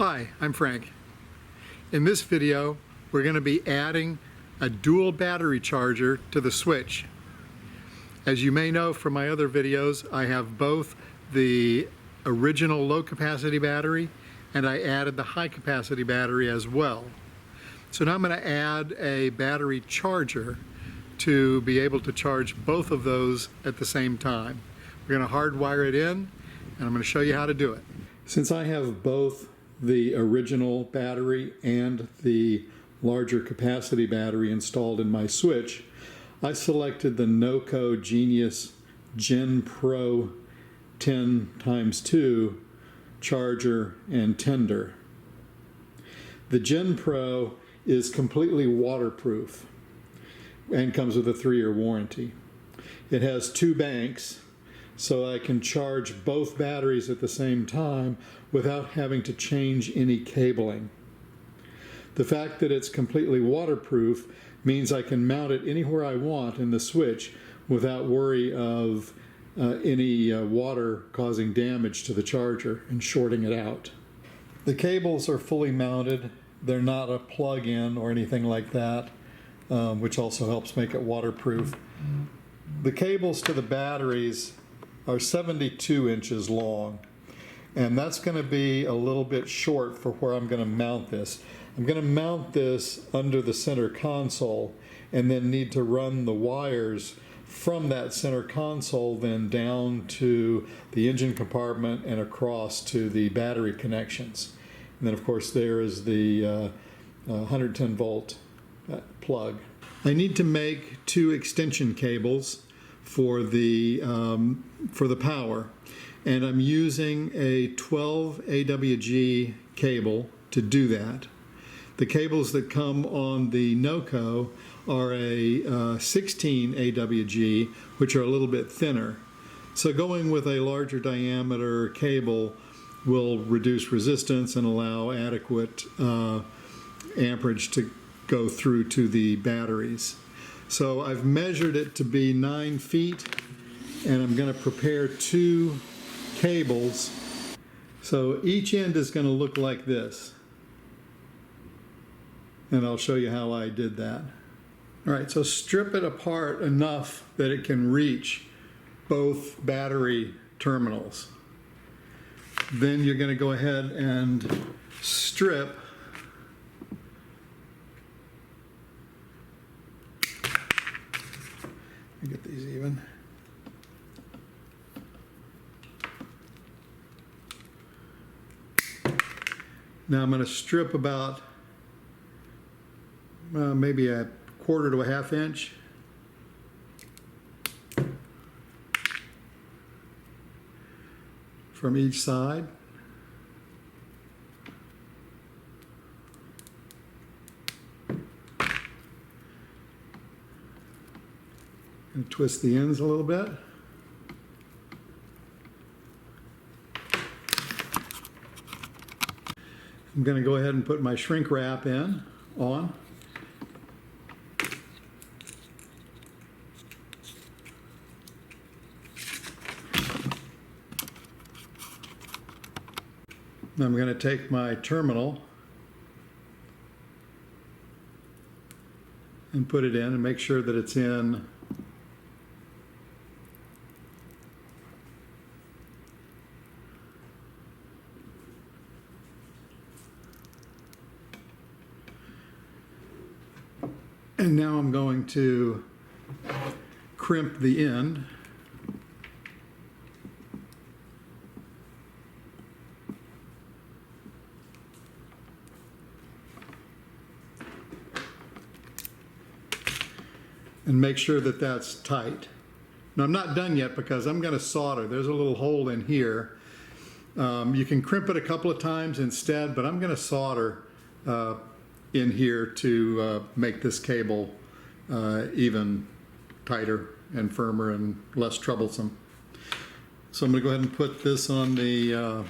Hi, I'm Frank. In this video, we're going to be adding a dual battery charger to the switch. As you may know from my other videos, I have both the original low capacity battery and I added the high capacity battery as well. So now I'm going to add a battery charger to be able to charge both of those at the same time. We're going to hardwire it in and I'm going to show you how to do it. Since I have both the original battery and the larger capacity battery installed in my switch, I selected the Noco Genius GenPro10x2 charger and tender. The GenPro is completely waterproof and comes with a 3-year warranty. It has 2 banks, so I can charge both batteries at the same time without having to change any cabling. The fact that it's completely waterproof means I can mount it anywhere I want in the switch without worry of any water causing damage to the charger and shorting it out. The cables are fully mounted. They're not a plug-in or anything like that, which also helps make it waterproof. The cables to the batteries are 72 inches long, and that's going to be a little bit short for where I'm going to mount this. I'm going to mount this under the center console and then need to run the wires from that center console then down to the engine compartment and across to the battery connections. And then of course there is the 110 volt plug. I need to make 2 extension cables for the power, and I'm using a 12 AWG cable to do that. The cables that come on the Noco are a 16 AWG, which are a little bit thinner. So going with a larger diameter cable will reduce resistance and allow adequate amperage to go through to the batteries. So I've measured it to be 9 feet, and I'm going to prepare 2 cables. So each end is going to look like this. And I'll show you how I did that. All right, so strip it apart enough that it can reach both battery terminals. Then you're going to go ahead and strip get these even. Now I'm going to strip about maybe a 1/4 to a 1/2 inch. From each side. And twist the ends a little bit. I'm going to go ahead and put my shrink wrap on. I'm going to take my terminal and put it in and make sure that it's in and now I'm going to crimp the end. And make sure that that's tight. Now I'm not done yet because I'm going to solder. There's a little hole in here. You can crimp it a couple of times instead, but I'm going to solder in here to make this cable even tighter and firmer and less troublesome. So I'm going to go ahead and put this on the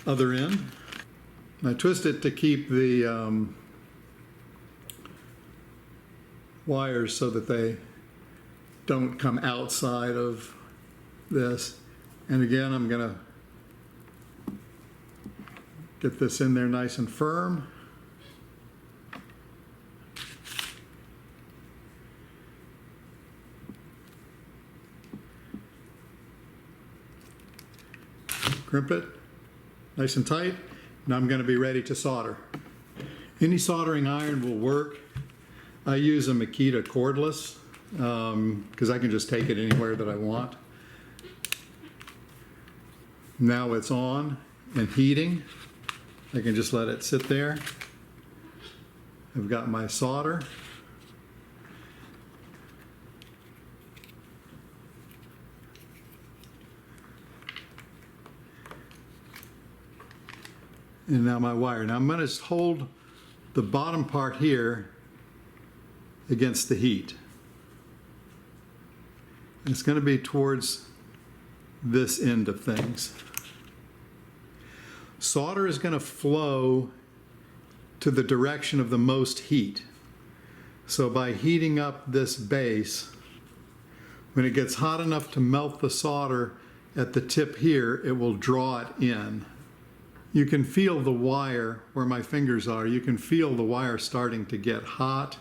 other end. And I twist it to keep the wires so that they don't come outside of this. And again, I'm going to Get this in there nice and firm. Crimp it nice and tight. Now I'm going to be ready to solder. Any soldering iron will work. I use a Makita cordless because I can just take it anywhere that I want. Now it's on and heating. I can just let it sit there. I've got my solder. And now my wire. Now I'm going to hold the bottom part here against the heat. And it's going to be towards this end of things. Solder is going to flow to the direction of the most heat. So by heating up this base, when it gets hot enough to melt the solder at the tip here, it will draw it in. You can feel the wire where my fingers are. You can feel the wire starting to get hot.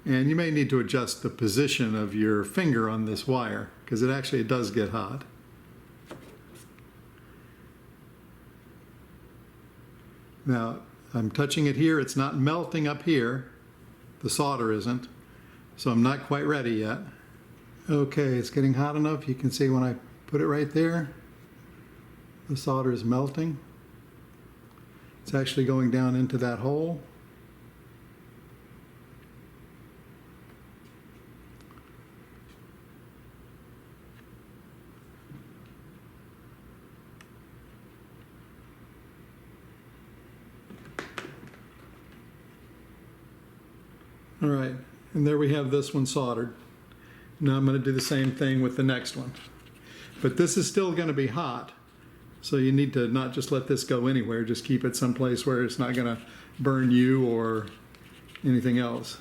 And you may need to adjust the position of your finger on this wire because it does get hot. Now, I'm touching it here. It's not melting up here. The solder isn't. So I'm not quite ready yet. Okay, it's getting hot enough. You can see when I put it right there, the solder is melting. It's actually going down into that hole. All right, and there we have this one soldered. Now I'm going to do the same thing with the next one. But this is still going to be hot. So you need to not just let this go anywhere, just keep it someplace where it's not going to burn you or anything else.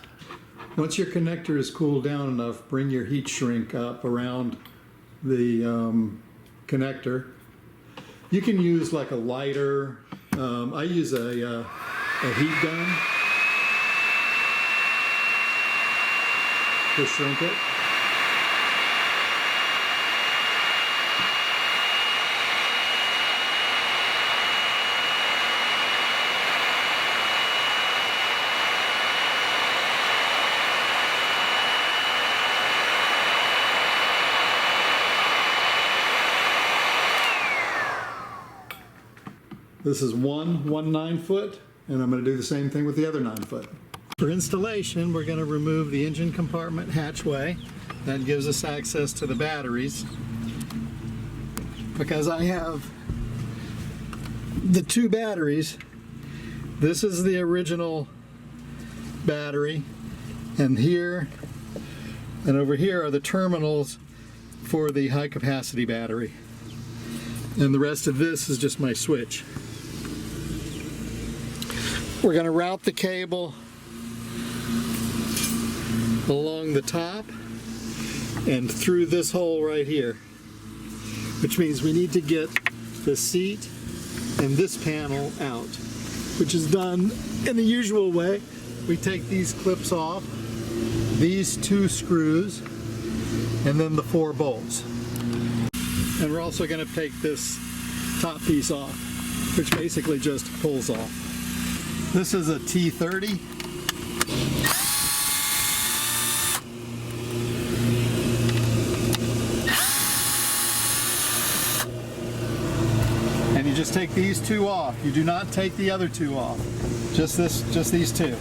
Once your connector is cooled down enough, bring your heat shrink up around the connector. You can use like a lighter. I use a heat gun to shrink it. This is one 9-foot, and I'm going to do the same thing with the other 9-foot. For installation, we're going to remove the engine compartment hatchway. That gives us access to the batteries. Because I have the two batteries. This is the original battery, and here and over here are the terminals for the high capacity battery. And the rest of this is just my switch. We're going to route the cable along the top and through this hole right here, which means we need to get the seat and this panel out, which is done in the usual way. We take these clips off, these 2 screws, and then the 4 bolts. And we're also going to take this top piece off, which basically just pulls off. This is a T30. And you just take these 2 off. You do not take the other 2 off. Just these 2.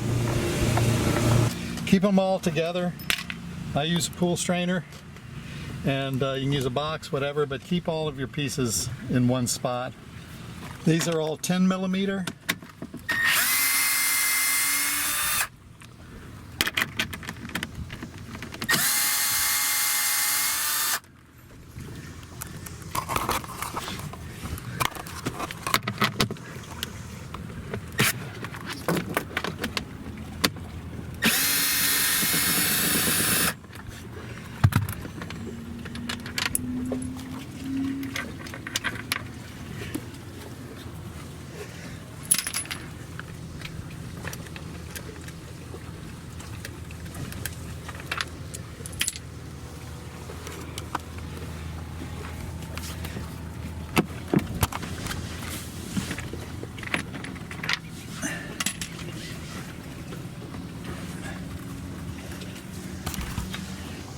Keep them all together. I use a pool strainer, and you can use a box, whatever, but keep all of your pieces in one spot. These are all 10mm.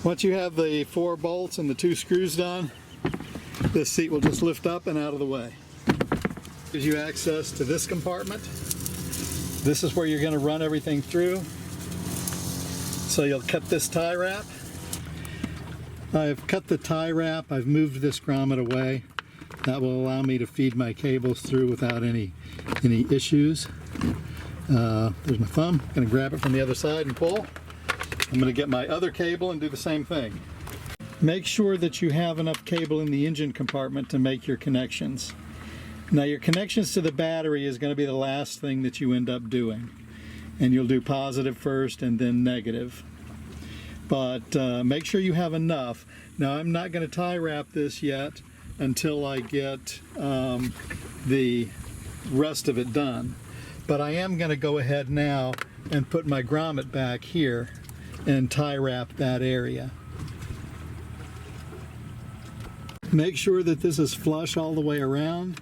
Once you have the 4 bolts and the 2 screws done, this seat will just lift up and out of the way. Gives you access to this compartment. This is where you're going to run everything through. So you'll cut this tie wrap. I've cut the tie wrap, I've moved this grommet away. That will allow me to feed my cables through without any issues. There's my thumb. I'm going to grab it from the other side and pull. I'm going to get my other cable and do the same thing. Make sure that you have enough cable in the engine compartment to make your connections. Now your connections to the battery is going to be the last thing that you end up doing. And you'll do positive first and then negative. But make sure you have enough. Now I'm not going to tie wrap this yet until I get the rest of it done. But I am going to go ahead now and put my grommet back here and tie wrap that area. Make sure that this is flush all the way around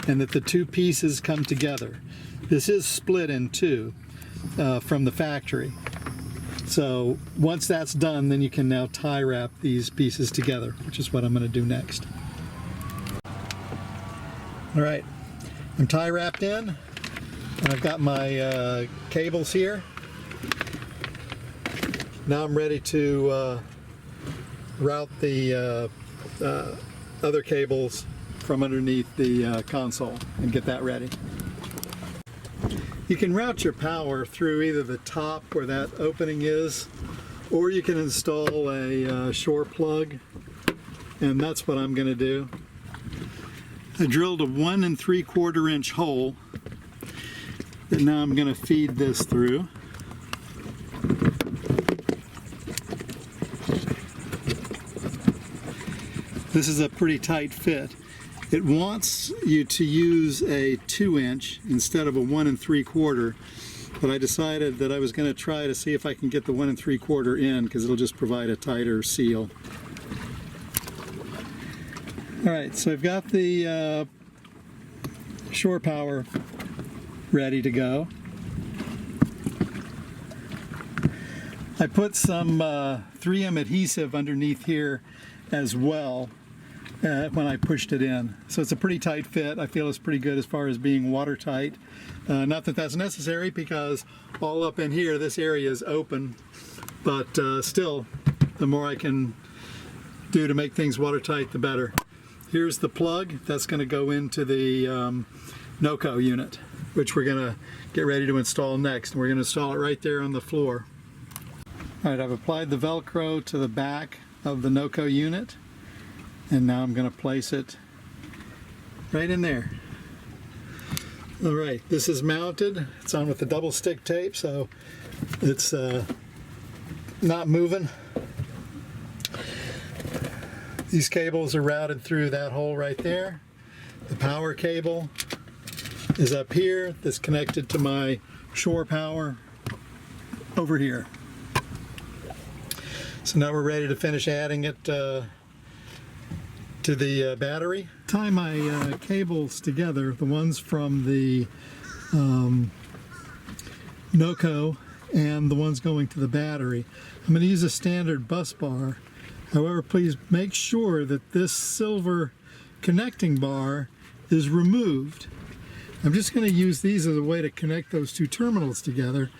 and that the 2 pieces come together. This is split in 2 from the factory. So once that's done, then you can now tie wrap these pieces together, which is what I'm going to do next. All right, I'm tie wrapped in, and I've got my cables here. Now I'm ready to route the other cables from underneath the console and get that ready. You can route your power through either the top where that opening is, or you can install a shore plug, and that's what I'm going to do. I drilled a 1 3/4 inch hole that now I'm going to feed this through. This is a pretty tight fit. It wants you to use a 2 inch instead of a 1 3/4, but I decided that I was going to try to see if I can get the 1 3/4 in, because it'll just provide a tighter seal. All right, so I've got the shore power ready to go. I put some 3M adhesive underneath here as well when I pushed it in. So it's a pretty tight fit. I feel it's pretty good as far as being watertight. Not that that's necessary, because all up in here this area is open, but still, the more I can do to make things watertight, the better. Here's the plug that's going to go into the Noco unit, which we're going to get ready to install next. And we're going to install it right there on the floor. All right, I've applied the Velcro to the back of the Noco unit, and now I'm going to place it right in there. All right, this is mounted. It's on with the double stick tape, so it's not moving. These cables are routed through that hole right there. The power cable is up here. That's connected to my shore power over here. So now we're ready to finish adding it to the battery. Tie my cables together, the ones from the Noco and the ones going to the battery. I'm going to use a standard bus bar. However, please make sure that this silver connecting bar is removed. I'm just going to use these as a way to connect those 2 terminals together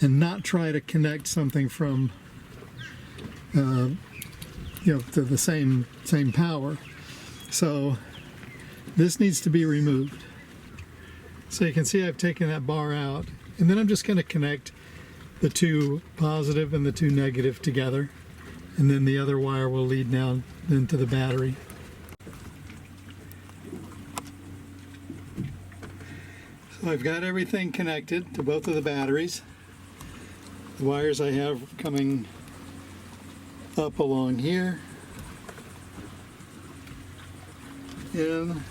and not try to connect something from to the same power. So this needs to be removed. So you can see I've taken that bar out, and then I'm just going to connect the 2 positive and the 2 negative together, and then the other wire will lead down into the battery. So I've got everything connected to both of the batteries. The wires I have coming up along here, in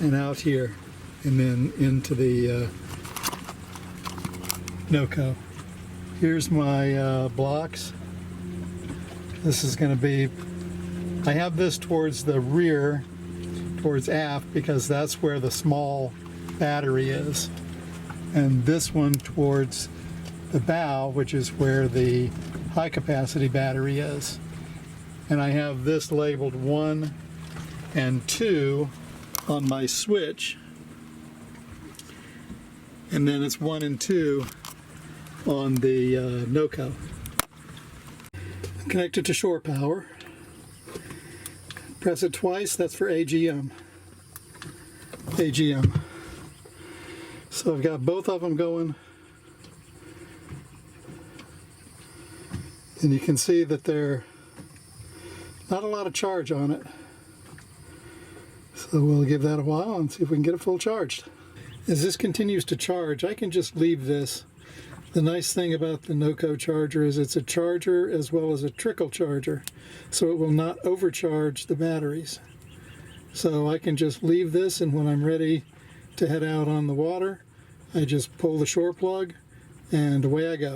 and out here, and then into the Noco. Here's my blocks. This is going to be, I have this towards the rear, towards aft, because that's where the small battery is, and this one towards the bow, which is where the high capacity battery is. And I have this labeled 1 and 2 on my switch. And then it's 1 and 2 on the Noco. Connected to shore power. Press it twice, that's for AGM. AGM. So I've got both of them going. And you can see that they're not a lot of charge on it. So we'll give that a while and see if we can get it full charged. As this continues to charge, I can just leave this. The nice thing about the Noco charger is it's a charger as well as a trickle charger, so it will not overcharge the batteries. So I can just leave this, and when I'm ready to head out on the water, I just pull the shore plug and away I go.